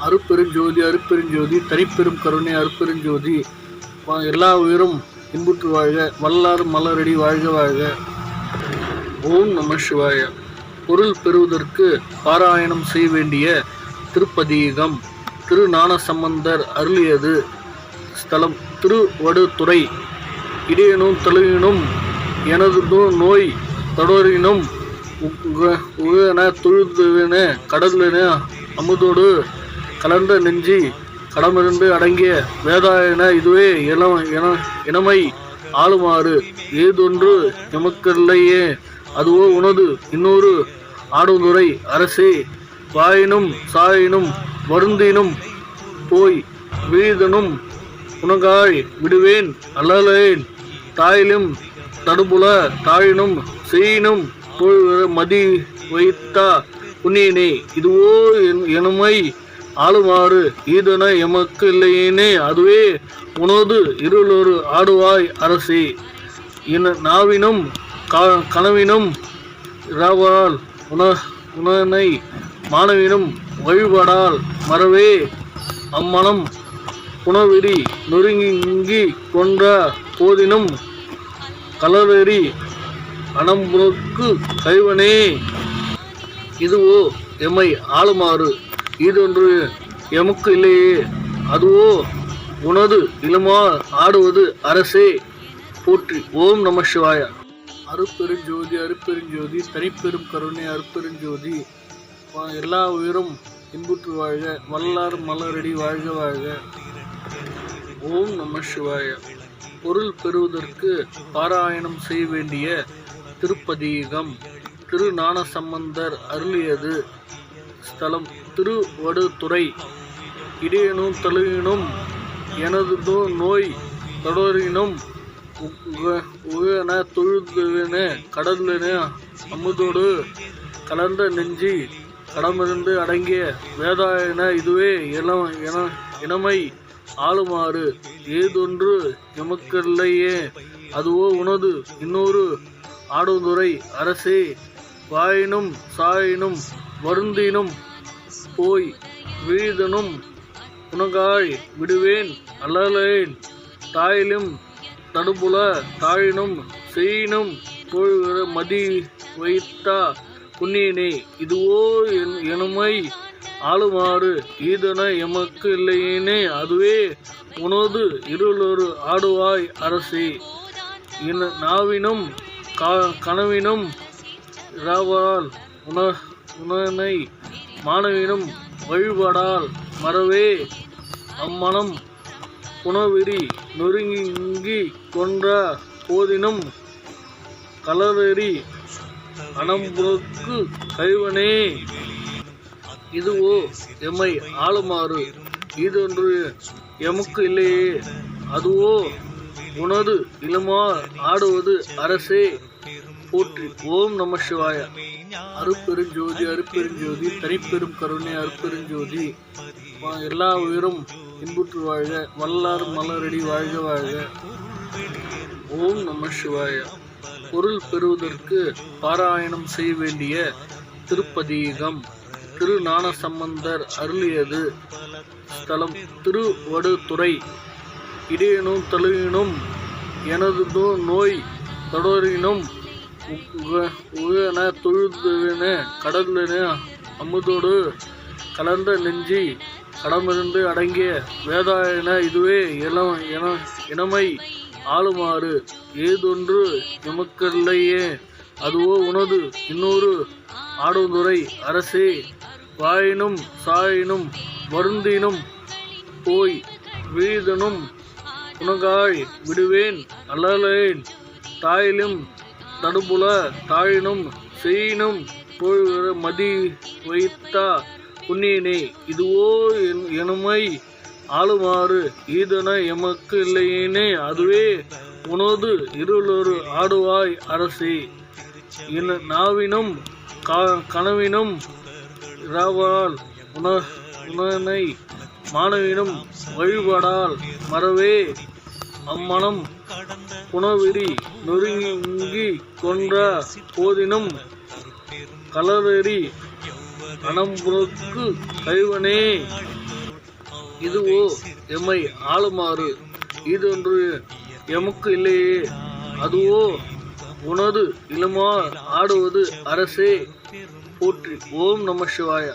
அருட்பெருஞ்சோதி அருட்பெருஞ்சோதி தனிப்பெரும் கருணை அருட்பெருஞ்சோதி. எல்லா உயிரும் இன்புற்று வாழ்க, வல்லாறு மலரடி வாழ்க வாழ்க. ஓம் நம சிவாய. பொருள் பெறுவதற்கு பாராயணம் செய்ய வேண்டிய திருப்பதீகம். திரு ஞானசம்பந்தர் அருளியது. ஸ்தலம் திருவடுதுறை. இடையனும் தழுவினும் எனது நோய் தொடரினும் உகன துழுதுவென கடலின அமுதோடு கலந்த நெஞ்சி கடமிருந்து அடங்கிய வேதாயன இதுவே இனமை ஆளுமாறு ஏதொன்று எமக்கில்லையே அதுவோ உனது இன்னொரு ஆடுதுறை அரசே. வாயினும் சாயினும் வருந்தினும் போய் வீதனும் உனகாய் விடுவேன் அல்லலேன். தாயிலும் தடுபுல தாயினும் செய்யினும் மதி வைத்தா புண்ணியனே இதுவோ எனமை ஆளுமாறு ஈதன எமக்கு இல்லையேனே அதுவே உனது இருளொரு ஆடுவாய் அரசே. நாவினும் கனவினும் இராவலால் உனனை மாணவினும் வழிபடால் மறவே அம்மனம் புனவிரி நொறுங்கி கொன்ற போதினும் கலவெறி அனம்புக்கு கைவனே இதுவோ எம்மை ஆளுமாறு ஈதொன்று எமக்கு இல்லையே அதுவோ உனது இளமா ஆடுவது அரசே போற்றி. ஓம் நம சிவாய. அருட்பெருஞ்சோதி அருட்பெருஞ்சோதி தனிப்பெரும் கருணை அருட்பெருஞ்சோதி. எல்லா உயிரும் இன்புற்று வாழ்க, வல்லாறு மலரடி வாழ்க வாழ்க. ஓம் நம சிவாய. பொருள் பெறுவதற்கு பாராயணம் செய்ய வேண்டிய திருப்பதீகம். திரு ஞானசம்பந்தர் அருளியது. ஸ்தலம் திருவடுதுறை. இடையனும் தழுவினும் எனது நோய் தொடரினும் உகன துழுதுவென கடலின அமுதோடு கலந்த நெஞ்சி கடமிருந்து அடங்கிய வேதாயன இதுவே இனமை ஆளுமாறு ஏதொன்று எமக்கில்லையே அதுவோ உனது இன்னொரு ஆடுதுறை அரசே. வாயினும் சாயினும் வருந்தினும் போய் வீதனும் உனகாய் விடுவேன் அல்லலேன். தாயிலும் தடுபுல தாயினும் செய்யினும் மதி வைத்தா புண்ணியனே இதுவோ எனமை ஆளுமாறு ஈதன எமக்கு இல்லையேனே அதுவே உனது இருளொரு ஆடுவாய் அரசே. நாவினும் கனவினும் இராவலால் உனனை மாணவினும் வழிபடால் மறவே அம்மனம் புனவிரி நொறுங்கி கொன்ற போதினும் கலவெறி அனம்புக்கு கைவனே இதுவோ எம்மை ஆளுமாறு ஈதொன்று எமக்கு இல்லையே அதுவோ உனது இளமா ஆடுவது அரசே போற்றி. ஓம் நம சிவாய. அருட்பெருஞ்சோதி அருட்பெருஞ்சோதி தனிப்பெரும் கருணை அருட்பெருஞ்சோதி. எல்லா உயிரும் இன்புற்று வாழ்க, வல்லாறு மலரடி வாழ்க வாழ்க. ஓம் நம சிவாய. பொருள் பெறுவதற்கு பாராயணம் செய்ய வேண்டிய திருப்பதீகம். திரு ஞானசம்பந்தர் அருளியது. ஸ்தலம் திருவடுதுறை. இடையனும் தழுவினும் எனது நோய் தொடரினும் உகன துழுதுவென கடலின அமுதோடு கலந்த நெஞ்சி கடமிருந்து அடங்கிய வேதாயன இதுவே இனமை ஆளுமாறு ஏதொன்று எமக்கில்லையே அதுவோ உனது இன்னொரு ஆடுதுறை அரசே. வாயினும் சாயினும் வருந்தினும் போய் வீதனும் உனகாய் விடுவேன் அல்லலேன். தாயிலும் தடுபுல தாயினும் செய்யினும் மதி வைத்தா புண்ணியனே இதுவோ எனமை ஆளுமாறு ஈதன எமக்கு இல்லையேனே அதுவே உனது இருளொரு ஆடுவாய் அரசே. நாவினும் கனவினும் இராவலால் உனனை மாணவினும் வழிபடால் மறவே அம்மனம் புனவிரி நொறுங்கி கொன்ற போதினும் கலவெறி அனம்புக்கு கைவனே இதுவோ எம்மை ஆளுமாறு இதொன்று எமக்கு இல்லையே, அதுவோ உனது இளமா ஆடுவது அரசே போற்றி. ஓம் நம சிவாய.